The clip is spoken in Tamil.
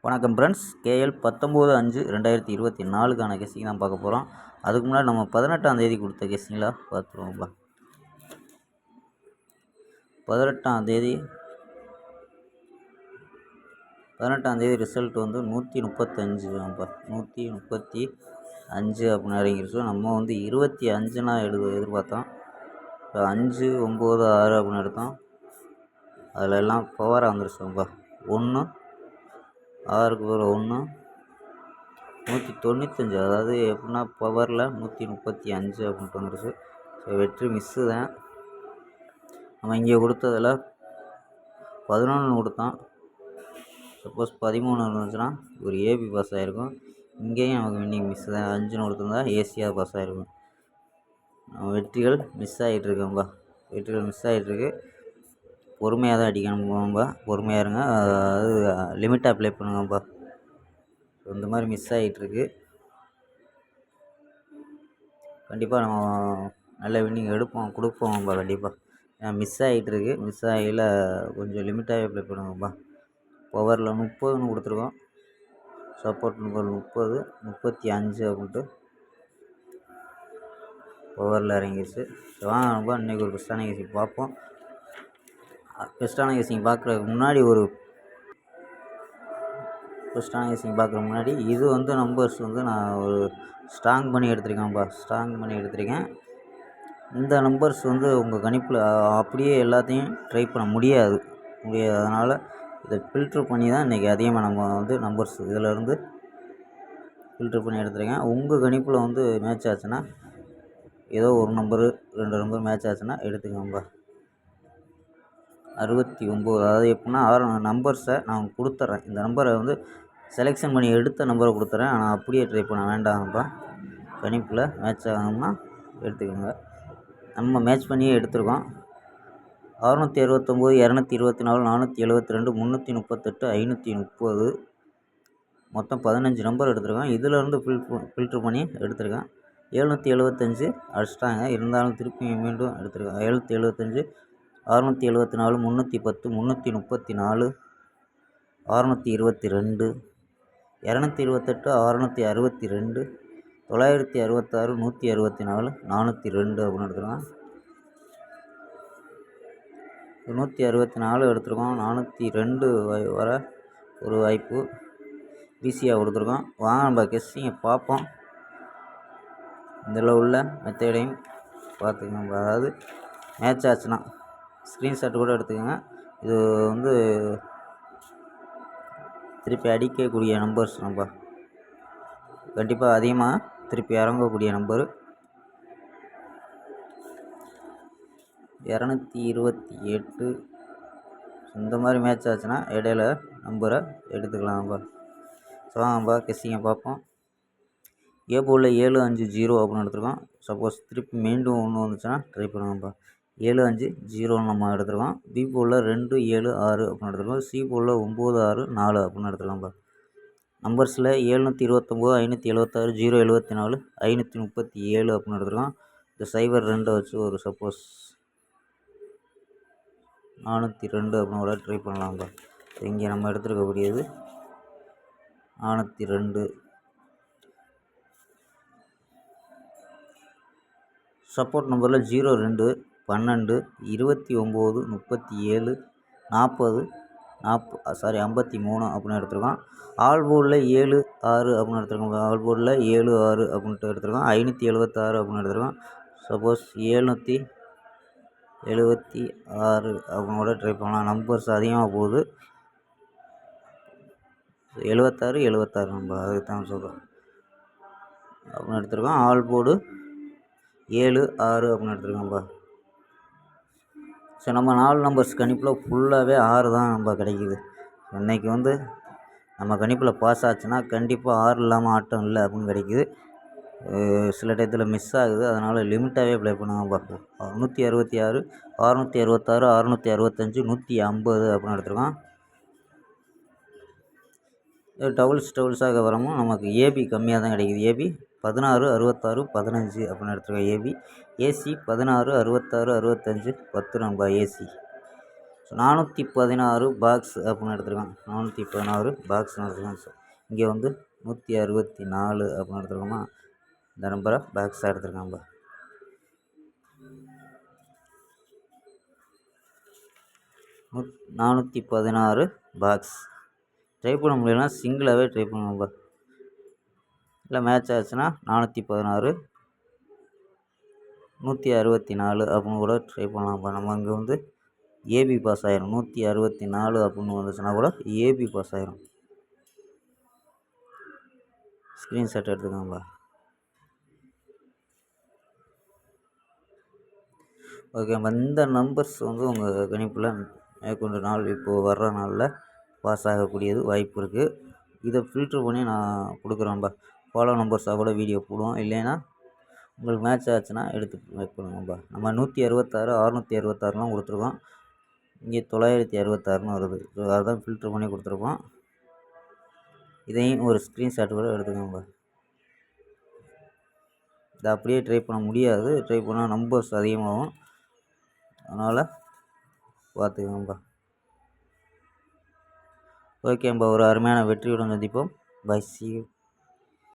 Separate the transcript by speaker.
Speaker 1: வணக்கம் ஃப்ரெண்ட்ஸ், கேஎல் 19/5/2024க்கான கெஸ்ஸிங் தான் பார்க்க போகிறோம். அதுக்கு முன்னாடி நம்ம 18ஆம் தேதி கொடுத்த கெஸ்ஸிங்களா பார்த்துருவோம்ப்பா. 18ஆம் தேதி ரிசல்ட் வந்து 135 135 அப்படின்னு இறங்கிருச்சு. நம்ம வந்து 25னா எதிர்பார்த்தோம். இப்போ 5, 9, 6 அப்படின்னு எடுத்தோம். அதில் எல்லாம் பவராக வந்துருச்சோம்ப்பா. 1 6க்கு ஒரு 1 195, அதாவது எப்படின்னா பவரில் 135 அப்படின்ட்டு வந்துருச்சு. ஸோ வெற்றி மிஸ்ஸு தான். நம்ம இங்கே கொடுத்ததில் 11 கொடுத்தோம். சப்போஸ் 13 இருந்துச்சுன்னா ஒரு ஏபி பாஸ் ஆகிருக்கும். இங்கேயும் நமக்கு வின்னிங் மிஸ் தான். 5ன்னு கொடுத்துருந்தா ஏசியாக பாஸ் ஆகிருக்கும். நம்ம வெற்றிகள் மிஸ் ஆகிட்டுருக்கோம்பா. பொறுமையாக தான் அடிக்கணும்பா. பொறுமையாக இருங்க. அது லிமிட்டாக ப்ளே பண்ணுங்கப்பா. இந்த மாதிரி மிஸ் ஆகிட்டுருக்கு. கண்டிப்பாக நம்ம நல்ல வின்னிங் கொடுப்போம்பா கண்டிப்பாக. ஏன்னா மிஸ் ஆகிட்டுருக்கு. மிஸ் ஆகையில் கொஞ்சம் லிமிட்டாகவே ப்ளே பண்ணுங்கப்பா. பவரில் 30ன்னு கொடுத்துருக்கோம். சப்போர்ட் நம்பர் 30, 35 அப்படின்ட்டு பவரில் இறங்கிடுச்சு. ஸோ வாங்கப்பா, இன்றைக்கி ஒரு பெஸ்ட்டான கேசிங் பார்ப்போம். பெஸ்ட்டான கேசிங் பார்க்குறதுக்கு முன்னாடி இது வந்து நம்பர்ஸ் வந்து நான் ஒரு ஸ்ட்ராங் பண்ணி எடுத்திருக்கேன். இந்த நம்பர்ஸ் வந்து உங்கள் கணிப்பில் அப்படியே எல்லாத்தையும் ட்ரை பண்ண முடியாது. அதனால் இதை ஃபில்ட்ரு பண்ணி தான் இன்றைக்கி அதிகமாக நம்ம வந்து நம்பர்ஸ் இதிலேருந்து ஃபில்ட்ரு பண்ணி எடுத்திருக்கேன். உங்கள் கணிப்பில் வந்து மேட்ச் ஆச்சுன்னா ஏதோ ஒரு நம்பரு 2 நம்பர் மேட்ச் ஆச்சுன்னா எடுத்துக்கோங்க. 69, அதாவது எப்படின்னா 6 நம்பர்ஸை நான் கொடுத்துட்றேன். இந்த நம்பரை வந்து செலெக்ஷன் பண்ணி எடுத்த நம்பரை கொடுத்துட்றேன். ஆனால் அப்படியே ட்ரை பண்ண வேண்டாம்ப்பா. கணிப்பில் மேட்ச் ஆகணும்னா எடுத்துக்கோங்க. நம்ம மேட்ச் பண்ணியே எடுத்துருக்கோம். 669, 224, 472, 338, 530, மொத்தம் 15 நம்பர் எடுத்துருக்கோம். இதிலேருந்து ஃபில்ட்ரு பண்ணி எடுத்திருக்கேன். 775 அடிச்சிட்டாங்க. இருந்தாலும் திருப்பி மீண்டும் எடுத்திருக்கேன். 775, 674, 310, 334, 622, 228, 662, 966, 164, 402 அப்படின்னு எடுத்துருக்கோம். 164 எடுத்துருக்கோம். 402 வர ஒரு வாய்ப்பு ஈஸியாக கொடுத்துருக்கோம். வாங்க நம்ம கெஸ்ஸிங்கை பார்ப்போம். இதில் உள்ள மெத்தடையும் பார்த்துக்கோங்க. அதாவது மேட்ச் ஆச்சுன்னா ஸ்க்ரீன்ஷாட் கூட எடுத்துக்கோங்க. இது வந்து திருப்பி அடிக்கக்கூடிய நம்பர்ஸ். நம்ம கண்டிப்பாக அதிகமாக திருப்பி இறங்கக்கூடிய நம்பரு 228. இந்த மாதிரி மேட்ச் ஆச்சுன்னா இடையில நம்பரை எடுத்துக்கலாம்ப்பா. ஸோ வாங்கப்பா கெஸ்ஸிங்கை பார்ப்போம். ஏ போர்டில் 750 அப்படின்னு எடுத்துருக்கோம். சப்போஸ் திருப்பி மீண்டும் 1 வந்துச்சுன்னா ட்ரை பண்ணுங்கப்பா. 750 நம்ம எடுத்துருக்கோம். பி போர்டில் 276 அப்படின்னு எடுத்துருக்கோம். சி போர்டில் 964 அப்படின்னு எடுத்துருக்கோம்ப்பா. நம்பர்ஸில் 729, 576, 074, 537 அப்படின்னு எடுத்துருக்கோம். இந்த 02 வச்சு ஒரு சப்போஸ் 402 அப்படின்னு கூட ட்ரை பண்ணலாம்ப்பா. இங்கே நம்ம எடுத்துருக்கக்கூடியது 402. சப்போர்ட் நம்பரில் 02, 12, 29, 37, 40, 53 அப்படின்னு எடுத்துருக்கோம். ஆல் போர்டில் 76 அப்படின்னு எடுத்துருக்கோம். ஆல் போர்டில் 76 அப்படின்ட்டு எடுத்துருக்கோம். 576 அப்படின்னு எடுத்துருக்கோம். சப்போஸ் 776 அப்படின்னு கூட ட்ரை பண்ணலாம். நம்பர்ஸ் அதிகமாக போகுது. 76 நம்ம அதுக்கு தான் சொல்கிறோம் அப்படின்னு எடுத்துருக்கோம். ஆல் போர்டு 76 அப்படின்னு எடுத்துருக்கோம்ப்பா. ஸோ நம்ம 4 நம்பர்ஸ் கணிப்பில் ஃபுல்லாகவே 6 தான் நம்ம கிடைக்கிது. இன்றைக்கி வந்து நம்ம கணிப்பில் பாஸ் ஆச்சுன்னா கண்டிப்பாக 6 இல்லாமல் ஆட்டம் இல்லை அப்படின்னு கிடைக்கிது. சில டயத்தில் மிஸ் ஆகுது. அதனால் லிமிட்டாகவே ப்ளே பண்ணுங்கப்பா. 166, 666, 665, 150 அப்படின்னு எடுத்துருக்கோம். டபுள்ஸாக வரமும் நமக்கு ஏபி கம்மியாக தான் கிடைக்கிது. ஏபி 16, 66, 15 அப்படின்னு எடுத்துருக்கோம். ஏபி ஏசி 16, 66, 65, 10 நம்ம ஏசி. ஸோ 416 பாக்ஸ் அப்படின்னு எடுத்துருக்கான். 416 பாக்ஸ்னு எடுத்துருக்கான் சார். இங்கே வந்து 164 அப்படின்னு எடுத்துருக்கோமா, இந்த நம்பரை பாக்ஸாக எடுத்துருக்கான்பா. நூ 416 பாக்ஸ். ட்ரை பண்ண முடியலன்னா சிங்கிளாகவே ட்ரை பண்ணுவோம்ப்பா. இல்லை மேட்ச் ஆச்சுன்னா 416 164 அப்படின்னு கூட ட்ரை பண்ணலாம்ப்பா. நம்ம இங்கே வந்து ஏபி பாஸ் ஆயிரும். 164 அப்படின்னு வந்துச்சுன்னா கூட ஏபி பாஸ் ஆயிரும். ஸ்க்ரீன்ஷாட் எடுத்துக்கோங்கப்பா. ஓகேப்பா. இந்த நம்பர்ஸ் வந்து உங்கள் கணிப்பில் மேற்கொண்ட நாள் இப்போது வர்ற நாளில் பாஸ் ஆகக்கூடியது வாய்ப்பு இருக்குது. இதை ஃபில்ட்ரு பண்ணி நான் கொடுக்குறேன்ப்பா. ஃபாலோ நம்பர்ஸாக கூட வீடியோ போடுவோம். இல்லைன்னா உங்களுக்கு மேட்ச் ஆச்சுன்னா எடுத்து வைக்கணுங்கப்பா. நம்ம 166 666லாம் கொடுத்துருக்கோம். இங்கே 966ன்னு வருது. அதுதான் ஃபில்ட்ரு பண்ணி கொடுத்துருக்கோம். இதையும் ஒரு ஸ்க்ரீன்ஷாட் கூட எடுத்துக்கோங்கப்பா. இதை அப்படியே ட்ரை பண்ண முடியாது. ட்ரை பண்ணால் நம்பர்ஸ் அதிகமாகும். அதனால் பார்த்துக்கோங்கப்பா. ஓகேம்பா. ஒரு அருமையான வெற்றியுடன் சந்திப்போம். பை. C you.